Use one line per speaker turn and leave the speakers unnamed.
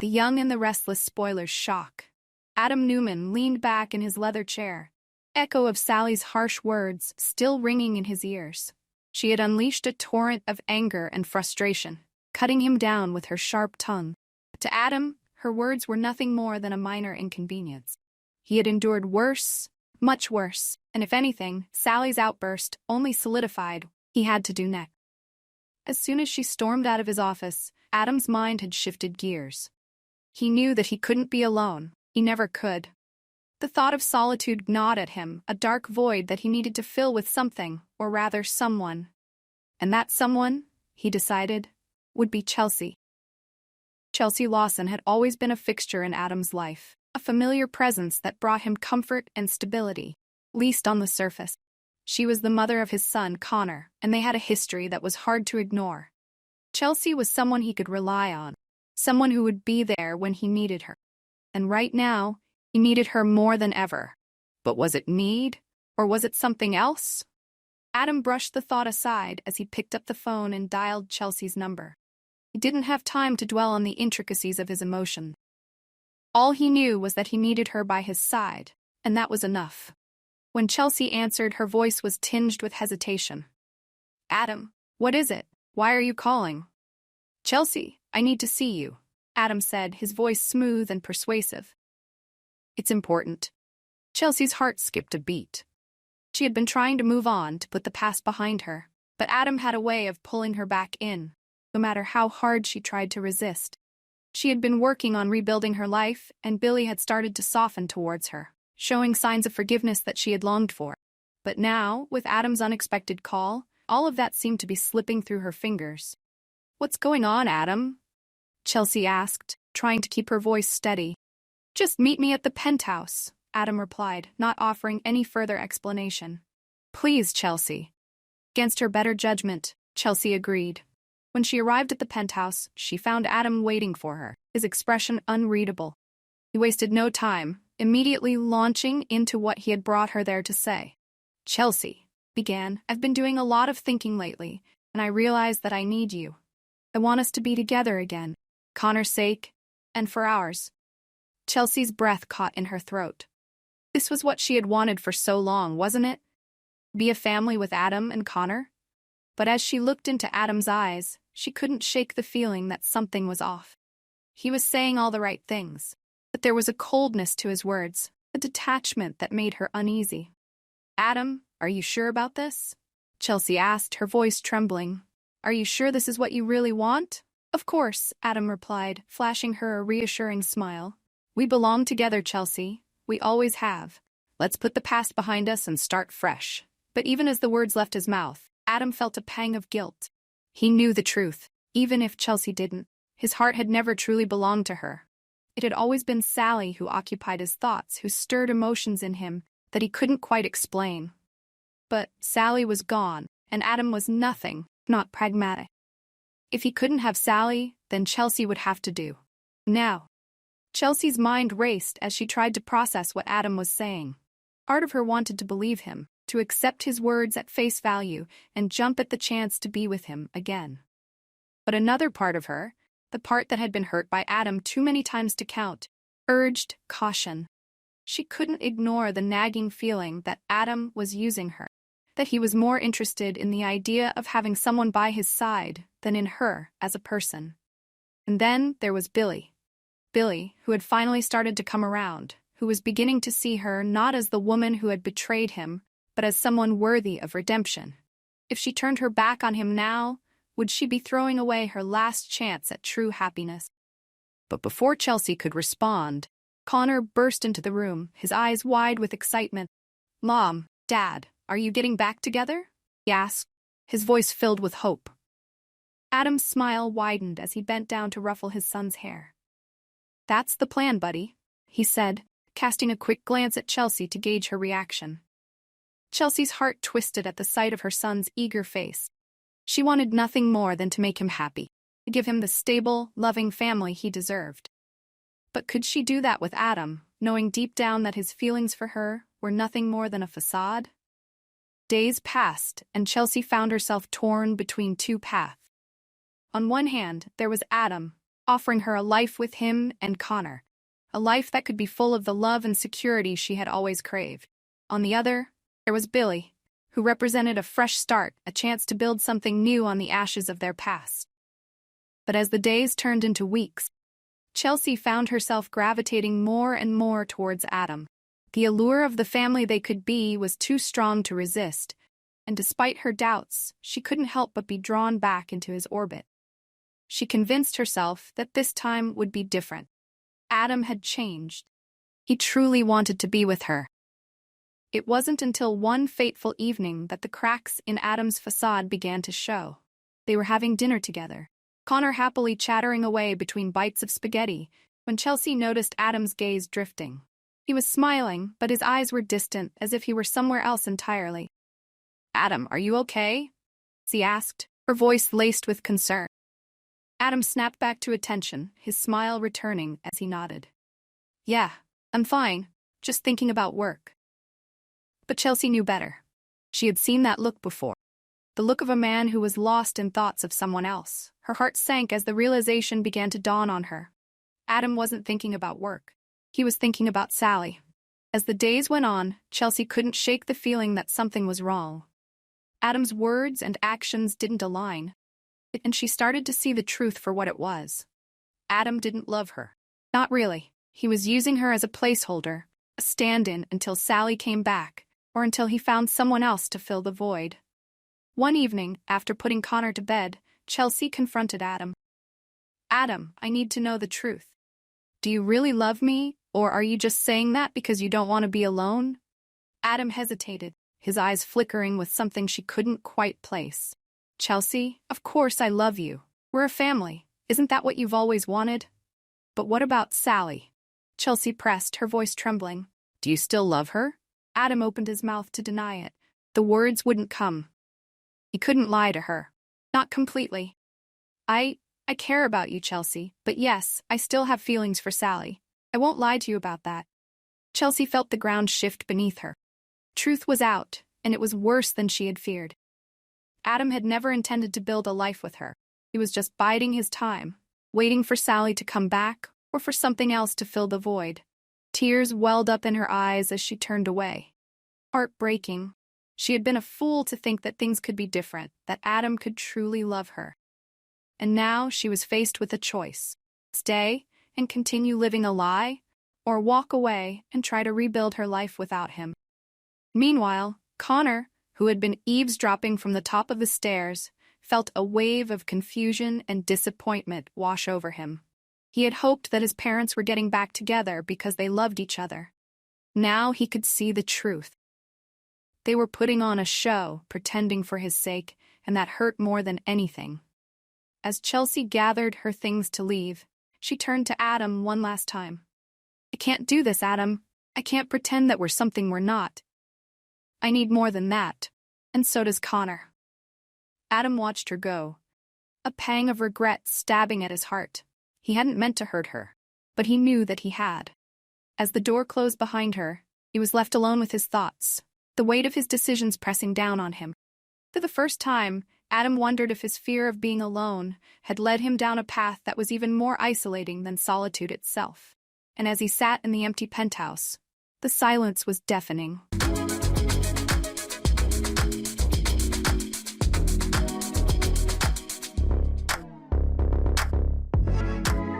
Young and the Restless spoiler's shock. Adam Newman leaned back in his leather chair, echo of Sally's harsh words still ringing in his ears. She had unleashed a torrent of anger and frustration, cutting him down with her sharp tongue. To Adam, her words were nothing more than a minor inconvenience. He had endured worse, much worse, and if anything, Sally's outburst only solidified what he had to do next. As soon as she stormed out of his office, Adam's mind had shifted gears. He knew that he couldn't be alone. He never could. The thought of solitude gnawed at him, a dark void that he needed to fill with something, or rather someone. And that someone, he decided, would be Chelsea. Chelsea Lawson had always been a fixture in Adam's life, a familiar presence that brought him comfort and stability, least on the surface. She was the mother of his son, Connor, and they had a history that was hard to ignore. Chelsea was someone he could rely on, someone who would be there when he needed her. And right now, he needed her more than ever. But was it need, or was it something else? Adam brushed the thought aside as he picked up the phone and dialed Chelsea's number. He didn't have time to dwell on the intricacies of his emotion. All he knew was that he needed her by his side, and that was enough. When Chelsea answered, her voice was tinged with hesitation. "Adam, what is it? Why are you calling?" "Chelsea, I need to see you," Adam said, his voice smooth and persuasive. "It's important." Chelsea's heart skipped a beat. She had been trying to move on, to put the past behind her, but Adam had a way of pulling her back in, no matter how hard she tried to resist. She had been working on rebuilding her life, and Billy had started to soften towards her, showing signs of forgiveness that she had longed for. But now, with Adam's unexpected call, all of that seemed to be slipping through her fingers. "What's going on, Adam?" Chelsea asked, trying to keep her voice steady. "Just meet me at the penthouse," Adam replied, not offering any further explanation. "Please, Chelsea." Against her better judgment, Chelsea agreed. When she arrived at the penthouse, she found Adam waiting for her, his expression unreadable. He wasted no time, immediately launching into what he had brought her there to say. "Chelsea," began, "I've been doing a lot of thinking lately, and I realize that I need you. I want us to be together again, Connor's sake, and for ours." Chelsea's breath caught in her throat. This was what she had wanted for so long, wasn't it? Be a family with Adam and Connor? But as she looked into Adam's eyes, she couldn't shake the feeling that something was off. He was saying all the right things, but there was a coldness to his words, a detachment that made her uneasy. "Adam, are you sure about this?" Chelsea asked, her voice trembling. "Are you sure this is what you really want?" "Of course," Adam replied, flashing her a reassuring smile. "We belong together, Chelsea. We always have. Let's put the past behind us and start fresh." But even as the words left his mouth, Adam felt a pang of guilt. He knew the truth, even if Chelsea didn't. His heart had never truly belonged to her. It had always been Sally who occupied his thoughts, who stirred emotions in him that he couldn't quite explain. But Sally was gone, and Adam was nothing, not pragmatic. If he couldn't have Sally, then Chelsea would have to do. Now. Chelsea's mind raced as she tried to process what Adam was saying. Part of her wanted to believe him, to accept his words at face value and jump at the chance to be with him again. But another part of her, the part that had been hurt by Adam too many times to count, urged caution. She couldn't ignore the nagging feeling that Adam was using her, that he was more interested in the idea of having someone by his side than in her as a person. And then there was Billy. Billy, who had finally started to come around, who was beginning to see her not as the woman who had betrayed him, but as someone worthy of redemption. If she turned her back on him now, would she be throwing away her last chance at true happiness? But before Chelsea could respond, Connor burst into the room, his eyes wide with excitement. "Mom, Dad, are you getting back together?" he asked, his voice filled with hope. Adam's smile widened as he bent down to ruffle his son's hair. "That's the plan, buddy," he said, casting a quick glance at Chelsea to gauge her reaction. Chelsea's heart twisted at the sight of her son's eager face. She wanted nothing more than to make him happy, to give him the stable, loving family he deserved. But could she do that with Adam, knowing deep down that his feelings for her were nothing more than a facade? Days passed, and Chelsea found herself torn between two paths. On one hand, there was Adam, offering her a life with him and Connor, a life that could be full of the love and security she had always craved. On the other, there was Billy, who represented a fresh start, a chance to build something new on the ashes of their past. But as the days turned into weeks, Chelsea found herself gravitating more and more towards Adam. The allure of the family they could be was too strong to resist, and despite her doubts, she couldn't help but be drawn back into his orbit. She convinced herself that this time would be different. Adam had changed. He truly wanted to be with her. It wasn't until one fateful evening that the cracks in Adam's facade began to show. They were having dinner together, Connor happily chattering away between bites of spaghetti, when Chelsea noticed Adam's gaze drifting. He was smiling, but his eyes were distant, as if he were somewhere else entirely. "Adam, are you okay?" she asked, her voice laced with concern. Adam snapped back to attention, his smile returning as he nodded. "Yeah, I'm fine, just thinking about work." But Chelsea knew better. She had seen that look before. The look of a man who was lost in thoughts of someone else. Her heart sank as the realization began to dawn on her. Adam wasn't thinking about work. He was thinking about Sally. As the days went on, Chelsea couldn't shake the feeling that something was wrong. Adam's words and actions didn't align, and she started to see the truth for what it was. Adam didn't love her. Not really. He was using her as a placeholder, a stand-in until Sally came back, or until he found someone else to fill the void. One evening, after putting Connor to bed, Chelsea confronted Adam. "Adam, I need to know the truth. Do you really love me, or are you just saying that because you don't want to be alone?" Adam hesitated, his eyes flickering with something she couldn't quite place. "Chelsea, of course I love you. We're a family. Isn't that what you've always wanted?" "But what about Sally?" Chelsea pressed, her voice trembling. "Do you still love her?" Adam opened his mouth to deny it. The words wouldn't come. He couldn't lie to her. "Not completely. I care about you, Chelsea, but yes, I still have feelings for Sally. I won't lie to you about that." Chelsea felt the ground shift beneath her. Truth was out, and it was worse than she had feared. Adam had never intended to build a life with her. He was just biding his time, waiting for Sally to come back or for something else to fill the void. Tears welled up in her eyes as she turned away. Heartbreaking. She had been a fool to think that things could be different, that Adam could truly love her. And now she was faced with a choice: stay and continue living a lie, or walk away and try to rebuild her life without him. Meanwhile, Connor, who had been eavesdropping from the top of the stairs, felt a wave of confusion and disappointment wash over him. He had hoped that his parents were getting back together because they loved each other. Now he could see the truth. They were putting on a show, pretending for his sake, and that hurt more than anything. As Chelsea gathered her things to leave, she turned to Adam one last time. "I can't do this, Adam. I can't pretend that we're something we're not. I need more than that, and so does Connor." Adam watched her go, a pang of regret stabbing at his heart. He hadn't meant to hurt her, but he knew that he had. As the door closed behind her, he was left alone with his thoughts, the weight of his decisions pressing down on him. For the first time, Adam wondered if his fear of being alone had led him down a path that was even more isolating than solitude itself. And as he sat in the empty penthouse, the silence was deafening.